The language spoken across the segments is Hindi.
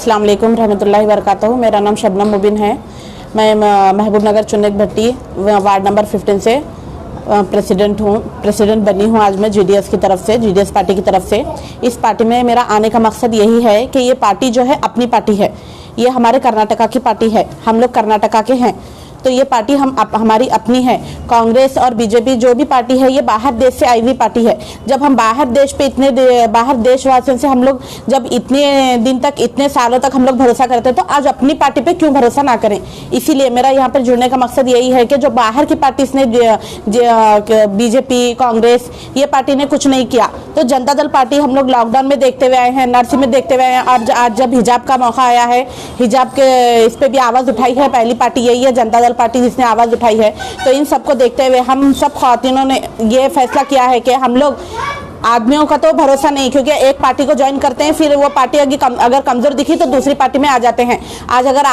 अस्सलाम वालेकुम रहमतुल्लाहि वबरकातुहू। मेरा नाम शबनम मुबिन है। मैं महबूब नगर चुन्नक भट्टी वार्ड नंबर 15 से प्रेसिडेंट बनी हूँ। आज मैं जीडीएस की तरफ से, जीडीएस पार्टी की तरफ से। इस पार्टी में मेरा आने का मकसद यही है कि ये पार्टी जो है अपनी पार्टी है, ये हमारे कर्नाटका की पार्टी है, हम लोग कर्नाटका के हैं, तो ये पार्टी हमारी अपनी है। कांग्रेस और बीजेपी जो भी पार्टी है ये बाहर देश से आई हुई पार्टी है। जब हम बाहर देश पे बाहर देशवासियों से हम लोग जब इतने दिन तक, इतने सालों तक हम लोग भरोसा करते हैं, तो आज अपनी पार्टी पे क्यों भरोसा ना करें। इसीलिए मेरा यहाँ पर जुड़ने का मकसद यही है कि जो बाहर की पार्टी ने बीजेपी, कांग्रेस, ये पार्टी ने कुछ नहीं किया, तो जनता दल पार्टी हम लोग लॉकडाउन में देखते हुए आए हैं, नर्सिंग में देखते हुए आए हैं, और आज जब हिजाब का मौका आया है, हिजाब के इस पर भी आवाज़ उठाई है। पहली पार्टी यही है जनता दल पार्टी जिसने आवाज़ उठाई है। तो इन सबको देखते हुए हम सब ख्वातीनों ने ये फैसला किया है कि हम लोग आदमियों का तो भरोसा नहीं, क्योंकि एक पार्टी को ज्वाइन करते हैं, फिर वो पार्टी अगर कमज़ोर दिखी तो दूसरी पार्टी में आ जाते हैं। आज अगर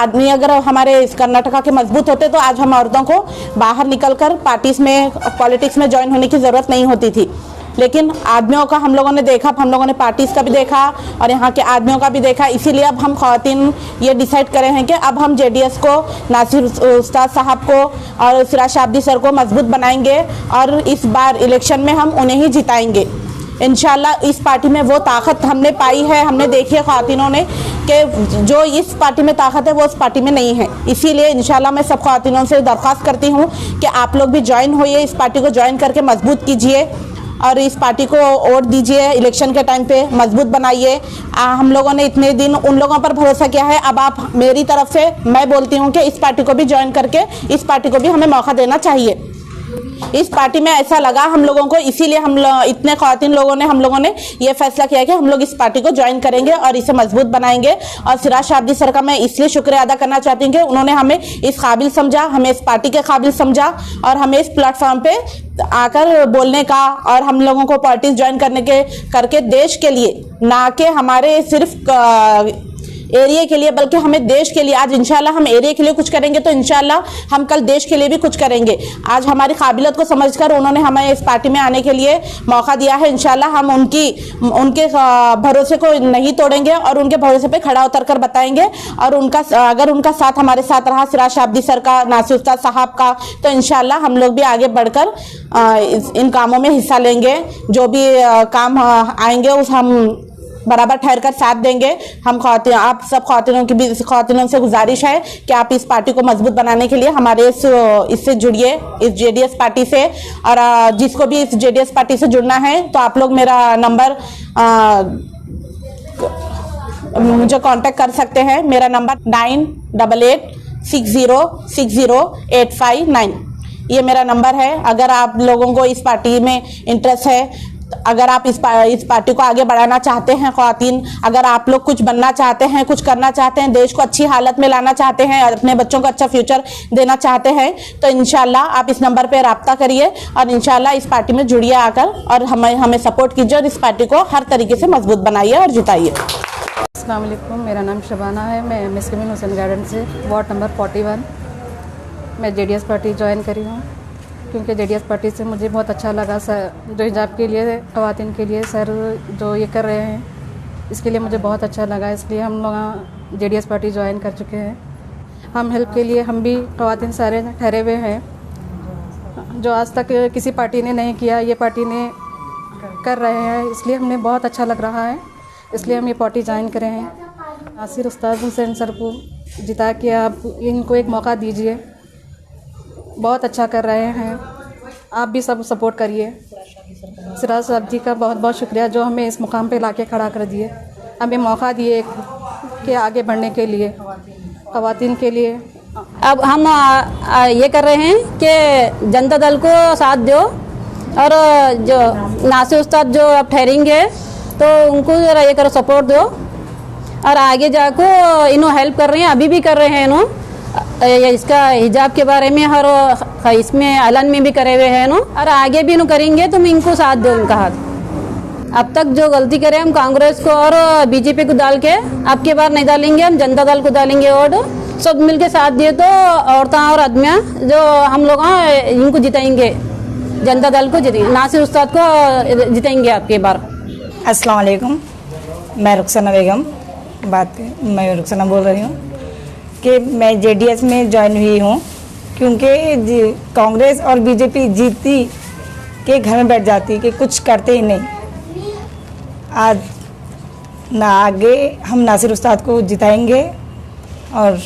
हमारे इस कर्नाटका के मजबूत होते तो आज हम औरतों को बाहर निकलकर पार्टीज में, पॉलिटिक्स में ज्वाइन होने की ज़रूरत नहीं होती थी। लेकिन आदमियों का हम लोगों ने देखा, हम लोगों ने पार्टीज़ का भी देखा और यहाँ के आदमियों का भी देखा। इसीलिए अब हम ख़वातीन ये डिसाइड करे हैं कि अब हम जेडीएस को, नासिर उस्ताद साहब को और सिराज शाब्दी सर को मजबूत बनाएंगे और इस बार इलेक्शन में हम उन्हें ही जिताएंगे इंशाल्लाह। इस पार्टी में वो ताकत हमने पाई है, हमने देखी है ख़वातीनों ने कि जो इस पार्टी में ताकत है वो उस पार्टी में नहीं है। इसीलिए इंशाल्लाह मैं सब ख़वातीनों से दरख्वास्त करती हूँ कि आप लोग भी ज्वाइन होइए, इस पार्टी को ज्वाइन करके मजबूत कीजिए और इस पार्टी को वोट दीजिए, इलेक्शन के टाइम पे मजबूत बनाइए। हम लोगों ने इतने दिन उन लोगों पर भरोसा किया है, अब आप मेरी तरफ से मैं बोलती हूँ कि इस पार्टी को भी ज्वाइन करके इस पार्टी को भी हमें मौका देना चाहिए। इस पार्टी में ऐसा लगा हम लोगों को, इसीलिए इतने ख़वातीन लोगों ने, हम लोगों ने ये फैसला किया कि हम लोग इस पार्टी को ज्वाइन करेंगे और इसे मजबूत बनाएंगे। और सिराज शाब्दी सर का मैं इसलिए शुक्रिया अदा करना चाहती हूँ कि उन्होंने हमें इस काबिल समझा, हमें इस पार्टी के काबिल समझा और हमें इस प्लेटफॉर्म पे आकर बोलने का और हम लोगों को पार्टीज ज्वाइन करके देश के लिए, ना कि हमारे सिर्फ एरिया के लिए, बल्कि हमें देश के लिए। आज इंशाल्लाह हम एरिया के लिए कुछ करेंगे तो इंशाल्लाह हम कल देश के लिए भी कुछ करेंगे। आज हमारी काबिलियत को समझकर उन्होंने हमें इस पार्टी में आने के लिए मौका दिया है। इंशाल्लाह हम उनके भरोसे को नहीं तोड़ेंगे और उनके भरोसे पे खड़ा उतर कर बताएंगे। और अगर उनका साथ हमारे साथ रहा, सिराज शाब्दी सर का, नासिर उस्ताद साहब का, तो इंशाल्लाह हम लोग भी आगे बढ़कर इन कामों में हिस्सा लेंगे। जो भी काम आएंगे उस हम बराबर ठहर कर साथ देंगे। आप सब ख़वातीनों से गुजारिश है कि आप इस पार्टी को मजबूत बनाने के लिए हमारे इससे जुड़िए, इस जेडीएस पार्टी से। और जिसको भी इस जेडीएस पार्टी से जुड़ना है तो आप लोग मेरा नंबर मुझे कांटेक्ट कर सकते हैं। मेरा नंबर 9886060859 ये मेरा नंबर है। अगर आप लोगों को इस पार्टी में इंटरेस्ट है, अगर आप इस पार्टी को आगे बढ़ाना चाहते हैं ख़वातीन, अगर आप लोग कुछ बनना चाहते हैं, कुछ करना चाहते हैं, देश को अच्छी हालत में लाना चाहते हैं, अपने बच्चों को अच्छा फ्यूचर देना चाहते हैं, तो इंशाल्लाह आप इस नंबर पे रब्ता करिए और इंशाल्लाह इस पार्टी में जुड़िए आकर और हमें सपोर्ट कीजिए और इस पार्टी को हर तरीके से मजबूत बनाइए और जिताइए। अस्सलाम वालेकुम, मेरा नाम शबाना है। मैं मिस्किन हुसैन गार्डन से वार्ड नंबर 41 मैं जेडीएस पार्टी ज्वाइन करी हूँ, क्योंकि जेडीएस पार्टी से मुझे बहुत अच्छा लगा। सर जो हिजाब के लिए, ख़वातीन के लिए सर जो ये कर रहे हैं, इसके लिए मुझे बहुत अच्छा लगा। इसलिए हम लोग जेडीएस पार्टी ज्वाइन कर चुके हैं। हम हेल्प के लिए हम भी ख़वातीन सारे ठहरे हुए हैं, जो आज तक किसी पार्टी ने नहीं किया, ये पार्टी ने कर रहे हैं। इसलिए हमें बहुत अच्छा लग रहा है, इसलिए हम ये पार्टी ज्वाइन करे हैं। नासिर उस्ताद हुसैन सर को जिता के आप इनको एक मौका दीजिए, बहुत अच्छा कर रहे हैं। आप भी सब सपोर्ट करिए। सिराज साहब जी का बहुत बहुत शुक्रिया जो हमें इस मुकाम पे लाके खड़ा कर दिए, हमें मौका दिए कि आगे बढ़ने के लिए, ख़वातीन के लिए। अब हम ये कर रहे हैं कि जनता दल को साथ दो और जो नासिर उस्ताद जो अब ठहरेंगे तो उनको ज़रा ये करो, सपोर्ट दो और आगे जाको इन्हों हेल्प कर रहे हैं, अभी भी कर रहे हैं इन्हों इसका हिजाब के बारे में हर इसमें ऐलान में भी करे हुए हैं नो, और आगे भी नो करेंगे। तुम इनको साथ दो, उनका हाथ। अब तक जो गलती करे हम कांग्रेस को और बीजेपी को डाल के, अब की बार नहीं डालेंगे, हम जनता दल को डालेंगे। वोट सब मिल के साथ दिए तो औरतें और आदमियाँ जो हम लोग इनको जिताएंगे, जनता दल को जिताएंगे, नासिर उस्ताद को जिताएंगे अब की बार। अस्सलाम वालेकुम, मैं रुखसाना बेगम मैं रुखसाना बोल रही हूँ कि मैं जेडीएस में ज्वाइन हुई हूँ क्योंकि कांग्रेस और बीजेपी जीतती के घर में बैठ जाती कि कुछ करते ही नहीं। आज ना आगे हम नासिर उस्ताद को जिताएंगे और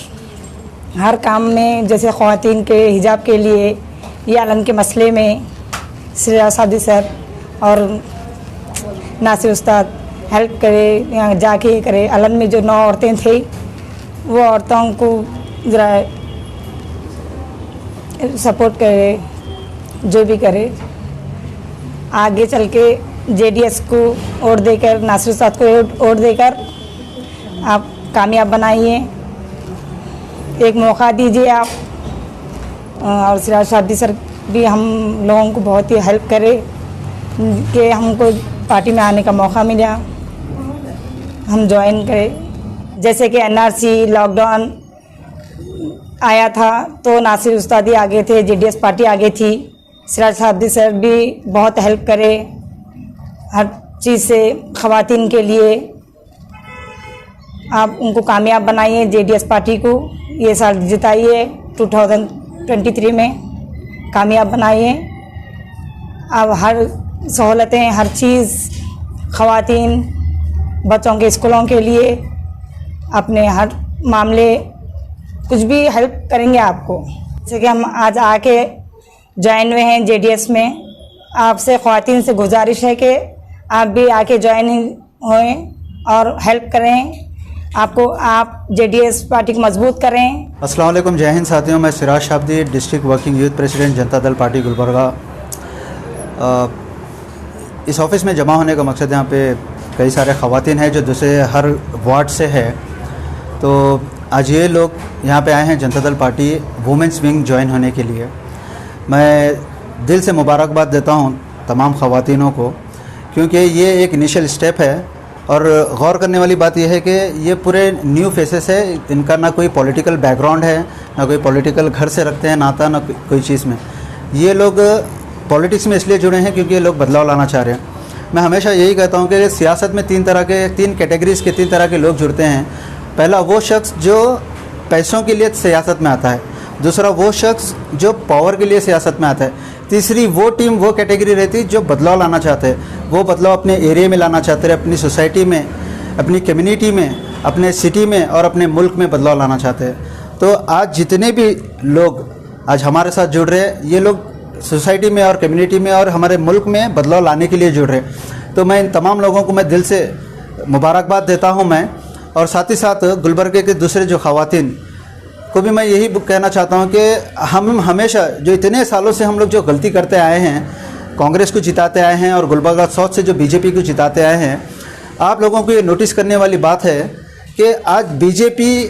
हर काम में जैसे ख़वातीन के हिजाब के लिए या अलन के मसले में सिराज सादी सर और नासिर उस्ताद हेल्प करे, यहाँ जाके करे। अलन में जो 9 औरतें थी वो औरतों को ज़रा सपोर्ट करे, जो भी करे। आगे चल के जेडीएस को वोट देकर, नासिर उस्ताद को वोट देकर आप कामयाब बनाइए, एक मौका दीजिए आप। और सिराज सादी सर भी हम लोगों को बहुत ही हेल्प करे कि हमको पार्टी में आने का मौका मिला, हम ज्वाइन करें। जैसे कि एनआरसी लॉकडाउन आया था तो नासिर उस्ताद ही आगे थे, जेडीएस पार्टी आगे थी। सिराज सादी सर भी बहुत हेल्प करे हर चीज़ से ख़वातीन के लिए। आप उनको कामयाब बनाइए, जेडीएस पार्टी को ये साल जिताइए, 2023 में कामयाब बनाइए। अब हर सहूलतें, हर चीज़ ख़वातीन बच्चों के स्कूलों के लिए, अपने हर मामले कुछ भी हेल्प करेंगे आपको। जैसे कि हम आज आके ज्वाइन हुए हैं जेडीएस में, आपसे ख़वातीन से गुजारिश है कि आप भी आके ज्वाइन होएं और हेल्प करें आपको, आप जेडीएस पार्टी को मजबूत करें। अस्सलाम वालेकुम, जय हिंद साथियों। मैं Siraj Shabdi, district working youth president Janata Dal party Gulbarga. इस ऑफ़िस में जमा होने का मकसद यहाँ पे कई सारे ख़वातीन हैं जो दूसरे हर वार्ड से है। तो आज ये लोग यहाँ पे आए हैं जनता Dal party women's wing join होने के लिए। मैं दिल से मुबारकबाद देता हूँ तमाम ख़वातीनों को, क्योंकि ये एक इनिशियल स्टेप है। और गौर करने वाली बात यह है कि ये पूरे न्यू फेसेस है, इनका ना कोई पॉलिटिकल बैकग्राउंड है, ना कोई पॉलिटिकल घर से रखते हैं नाता, ना कोई चीज़ में। ये लोग पॉलिटिक्स में इसलिए जुड़े हैं क्योंकि ये लोग बदलाव लाना चाह रहे हैं। मैं हमेशा यही कहता हूँ कि सियासत में तीन कैटेगरीज़ के 3 तरह के लोग जुड़ते हैं। पहला वो शख्स जो पैसों के लिए सियासत में आता है, दूसरा वो शख्स जो पावर के लिए सियासत में आता है, तीसरी वो टीम, वो कैटेगरी रहती है जो बदलाव लाना चाहते हैं। वो बदलाव अपने एरिया में लाना चाहते हैं, अपनी सोसाइटी में, अपनी कम्युनिटी में, अपने सिटी में और अपने मुल्क में बदलाव लाना चाहते हैं। तो आज जितने भी लोग आज हमारे साथ जुड़ रहे हैं, ये लोग सोसाइटी में और कम्युनिटी में और हमारे मुल्क में बदलाव लाने के लिए जुड़ रहे हैं। तो मैं इन तमाम लोगों को मैं दिल से मुबारकबाद देता हूँ मैं, और साथ ही साथ गुलबर्गे के दूसरे जो ख़वातीन को भी मैं यही कहना चाहता हूँ कि हम हमेशा जो इतने सालों से हम लोग जो गलती करते आए हैं, कांग्रेस को जिताते आए हैं और गुलबर्गा साउथ से जो बीजेपी को जिताते आए हैं, आप लोगों को ये नोटिस करने वाली बात है कि आज बीजेपी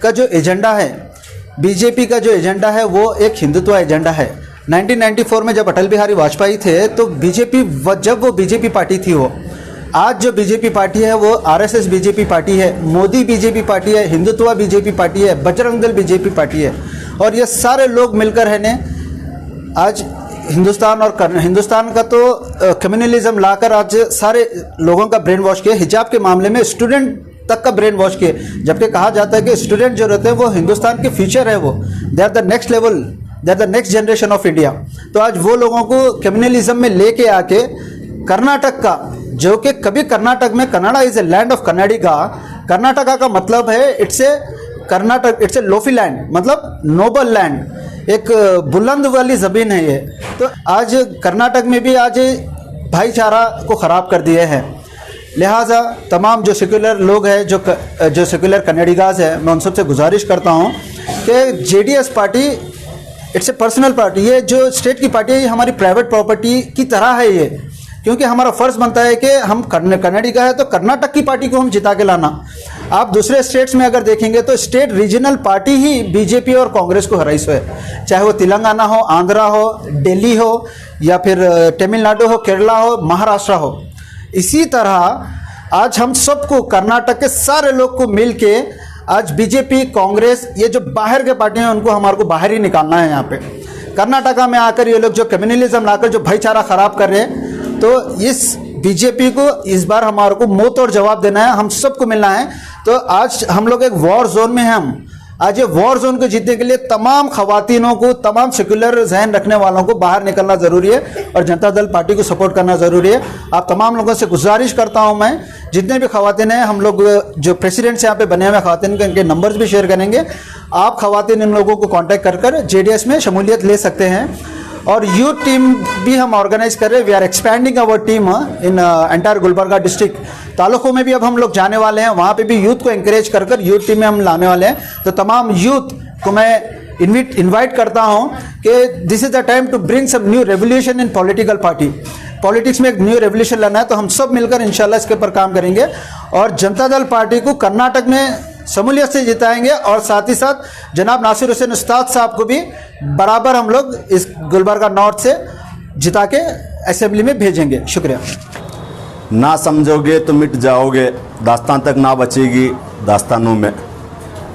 का जो एजेंडा है वो एक हिंदुत्व एजेंडा है। 1994 में जब अटल बिहारी वाजपेयी थे तो जब वो बीजेपी पार्टी थी, वो आज जो बीजेपी पार्टी है वो आरएसएस बीजेपी पार्टी है, मोदी बीजेपी पार्टी है, हिंदुत्व बीजेपी पार्टी है, बजरंग दल बीजेपी पार्टी है। और ये सारे लोग मिलकर है ने आज हिंदुस्तान का तो कम्युनलिज्म लाकर आज सारे लोगों का ब्रेन वॉश किया। हिजाब के मामले में स्टूडेंट तक का ब्रेन वॉश किए, जबकि कहा जाता है कि स्टूडेंट जो रहते हैं वो हिंदुस्तान के फ्यूचर है, वो they are the next level, they are the next generation of India. तो आज वो लोगों को कम्युनलिज्म में लेके आके कर्नाटक का, जो कि कभी कर्नाटक में, Canada is a land of Kannadiga, Karnataka का मतलब है इट्स ए लोफी लैंड, मतलब नोबल लैंड, एक बुलंद वाली ज़मीन है ये। तो आज कर्नाटक में भी आज भाईचारा को ख़राब कर दिए हैं। लिहाजा तमाम जो सेक्युलर लोग हैं, जो सेक्युलर कन्नाडिगाज है, मैं उन सबसे गुजारिश करता हूँ कि JDS party it's a personal party. ये जो स्टेट की पार्टी है ये हमारी प्राइवेट प्रॉपर्टी की तरह है ये, क्योंकि हमारा फ़र्ज़ बनता है कि हम कन्नाडिगा है तो कर्नाटक की पार्टी को हम जिता के लाना। आप दूसरे स्टेट्स में अगर देखेंगे तो स्टेट रीजनल पार्टी ही बीजेपी और कांग्रेस को हराई है, चाहे वो तेलंगाना हो, आंध्रा हो, दिल्ली हो, या फिर तमिलनाडु हो, केरला हो, महाराष्ट्र हो। इसी तरह आज हम सबको, कर्नाटक के सारे लोग को मिल के आज बीजेपी, कांग्रेस, ये जो बाहर के पार्टियाँ हैं उनको हमारे को बाहर ही निकालना है। यहाँ पे कर्नाटका में आकर ये लोग जो कम्युनलिज्म लाकर जो भाईचारा ख़राब कर रहे हैं, तो इस बीजेपी को इस बार हमारे को मुंह तोड़ जवाब देना है, हम सबको मिलना है, तो आज हम लोग एक वॉर जोन में हैं हम। आज ये वॉर जोन को जीतने के लिए तमाम खवातीनों को, तमाम सेक्युलर जहन रखने वालों को बाहर निकलना ज़रूरी है और जनता दल पार्टी को सपोर्ट करना ज़रूरी है। आप तमाम लोगों से गुजारिश करता हूं मैं, जितने भी खवातीन हैं, हम लोग जो प्रेसिडेंट्स यहाँ पे बने हुए खवातीन के इनके नंबर्स भी शेयर करेंगे। आप खवातीन इन लोगों को कॉन्टैक्ट कर जेडीएस में शमूलियत ले सकते हैं। और यूथ टीम भी हम ऑर्गेनाइज कर रहे हैं। We are expanding our team in entire Gulbarga district. तालुकों में भी अब हम लोग जाने वाले हैं, वहाँ पे भी यूथ को एंकरेज कर यूथ टीम में हम लाने वाले हैं। तो तमाम यूथ को मैं इनवाइट करता हूँ कि this is the time to bring some new revolution in political party. Politics में एक न्यू रेवोल्यूशन लाना है, तो हम सब मिलकर इंशाल्लाह इसके ऊपर काम करेंगे और जनता दल पार्टी को कर्नाटक में शमूलियत से जिताएंगे और साथ ही साथ जनाब नासिर हुसैन उस्ताद साहब को भी बराबर हम लोग इस गुलबर्गा नॉर्थ से जिता के असेंबली में भेजेंगे। शुक्रिया। ना समझोगे तो मिट जाओगे, दास्तान तक ना बचेगी दास्तानों में।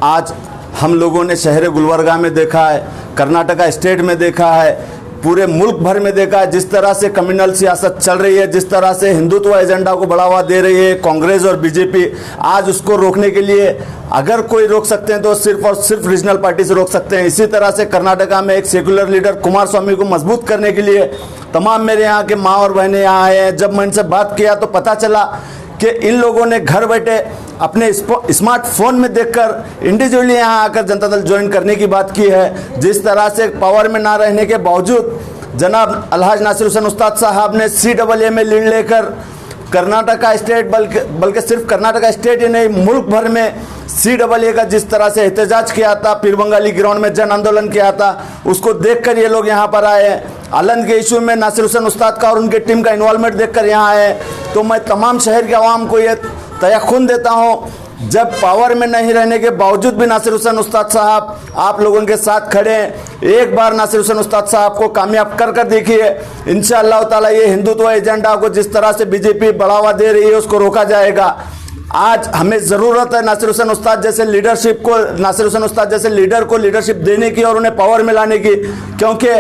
आज हम लोगों ने शहर गुलबर्गा में देखा है, कर्नाटका स्टेट में देखा है, पूरे मुल्क भर में देखा है जिस तरह से कम्युनल सियासत चल रही है, जिस तरह से हिंदुत्व एजेंडा को बढ़ावा दे रही है कांग्रेस और बीजेपी। आज उसको रोकने के लिए अगर कोई रोक सकते हैं तो सिर्फ और सिर्फ रीजनल पार्टी से रोक सकते हैं। इसी तरह से कर्नाटका में एक सेकुलर लीडर कुमार स्वामी को मजबूत करने के लिए तमाम मेरे यहाँ के माँ और बहनें यहाँ आए हैं। जब मैं इनसे बात किया तो पता चला कि इन लोगों ने घर बैठे अपने स्मार्टफोन में देखकर इंडिविजुअली यहाँ आकर जनता दल ज्वाइन करने की बात की है। जिस तरह से पावर में ना रहने के बावजूद जनाब अलहाज नासिर हुसैन उस्ताद साहब ने CAA में लीड लेकर कर्नाटका स्टेट बल्कि सिर्फ कर्नाटका स्टेट ही नहीं मुल्क भर में CAA का जिस तरह से एहतजाज किया था, पीर बंगाली ग्राउंड में जन आंदोलन किया था, उसको देखकर ये लोग यहाँ पर आए हैं। अलंद के इशू में नासिर हुसैन उस्ताद का और उनकी टीम का इन्वॉल्वमेंट देखकर यहाँ आए। तो मैं तमाम शहर के आवाम को ये तयख्खुन देता हूँ, जब पावर में नहीं रहने के बावजूद भी नासिर हुसैन उस्ताद साहब आप लोगों के साथ खड़े हैं। एक बार नासिर हुसैन उस्ताद साहब को कामयाब कर देखिए, इंशाअल्लाह ताला ये हिंदुत्व एजेंडा को जिस तरह से बीजेपी बढ़ावा दे रही है उसको रोका जाएगा। आज हमें ज़रूरत है नासिर हुसैन उस्ताद जैसे लीडरशिप को, नासिर हुसैन उस्ताद जैसे लीडर को लीडरशिप देने की और उन्हें पावर में लाने की, क्योंकि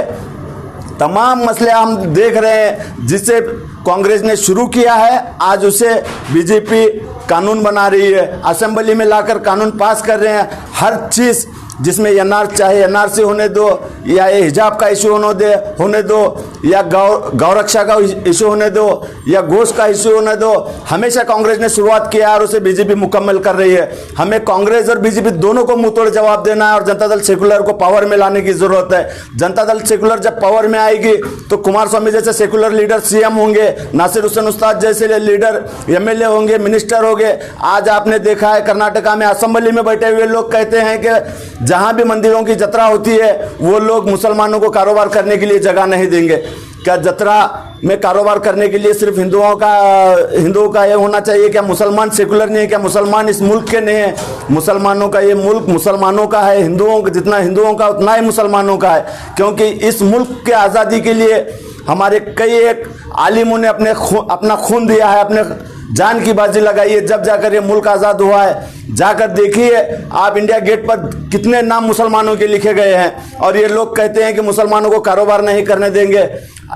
तमाम मसले हम देख रहे हैं जिसे कांग्रेस ने शुरू किया है आज उसे बीजेपी कानून बना रही है, असेंबली में लाकर कानून पास कर रहे हैं। हर चीज़ जिसमें चाहे NRC होने दो या ये हिजाब का इशू होने दो या गौरक्षा का इशू होने दो या गोश्त का इशू होने दो, हमेशा कांग्रेस ने शुरुआत किया और उसे बीजेपी मुकम्मल कर रही है। हमें कांग्रेस और बीजेपी दोनों को मुंह तोड़ जवाब देना है और जनता दल सेकुलर को पावर में लाने की जरूरत है। जनता दल सेकुलर जब पावर में आएगी तो कुमार स्वामी जैसे सेकुलर लीडर CM होंगे, नासिर हुसैन उस्ताद जैसे लीडर MLA होंगे, मिनिस्टर होंगे। आज आपने देखा है कर्नाटका में असेंबली में बैठे हुए लोग कहते हैं कि जहां भी मंदिरों की जत्रा होती है वो लोग मुसलमानों को कारोबार करने के लिए जगह नहीं देंगे। क्या जत्रा में कारोबार करने के लिए सिर्फ हिंदुओं का ये होना चाहिए? क्या मुसलमान सेकुलर नहीं है? क्या मुसलमान इस मुल्क के नहीं है? मुसलमानों का ये मुल्क मुसलमानों का है, हिंदुओं जितना हिंदुओं का उतना ही मुसलमानों का है, क्योंकि इस मुल्क के आज़ादी के लिए हमारे कई एक आलिमों ने अपना खून दिया है, अपने जान की बाजी लगाई है, जब जाकर ये मुल्क आज़ाद हुआ है। जाकर देखिए आप इंडिया गेट पर कितने नाम मुसलमानों के लिखे गए हैं और ये लोग कहते हैं कि मुसलमानों को कारोबार नहीं करने देंगे।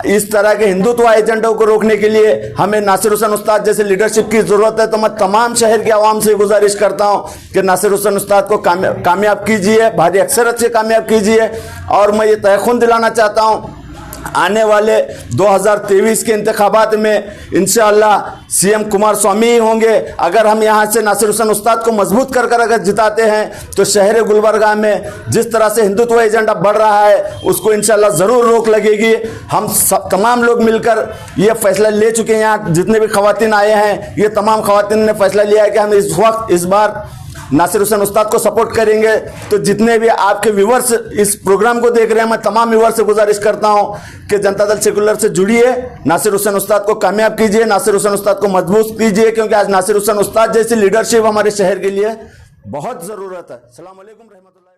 इस तरह के हिंदुत्व एजेंडों को रोकने के लिए हमें नासिर हुसैन उस्ताद जैसे लीडरशिप की ज़रूरत है। तो मैं तमाम शहर के आवाम से गुजारिश करता हूँ कि नासिर हुसैन उस्ताद को कामयाब कीजिए, भारी अक्सरत से कामयाब कीजिए। और मैं ये तयख्खुन दिलाना चाहता हूँ आने वाले 2023 के इंतखाबात में इंशाअल्लाह CM कुमार स्वामी ही होंगे। अगर हम यहाँ से नासिर हुसैन उस्ताद को मजबूत कर अगर जिताते हैं तो शहर गुलबर्गा में जिस तरह से हिंदुत्व एजेंडा बढ़ रहा है उसको इंशाअल्लाह ज़रूर रोक लगेगी। हम तमाम लोग मिलकर ये फैसला ले चुके हैं। यहाँ जितने भी खवातीन आए हैं ये तमाम खवातीन ने फैसला लिया है कि हम इस बार नासिर हुसैन उस्ताद को सपोर्ट करेंगे। तो जितने भी आपके व्यूवर्स इस प्रोग्राम को देख रहे हैं मैं तमाम व्यूवर्स से गुजारिश करता हूं कि जनता दल सेकुलर से जुड़िए, नासिर हुसैन उस्ताद को कामयाब कीजिए, नासिर हुसैन उस्ताद को मजबूत कीजिए, क्योंकि आज नासिर हुसैन उस्ताद जैसी लीडरशिप हमारे शहर के लिए बहुत ज़रूरत है। अस्सलाम वालेकुम रहमतुल्लाह।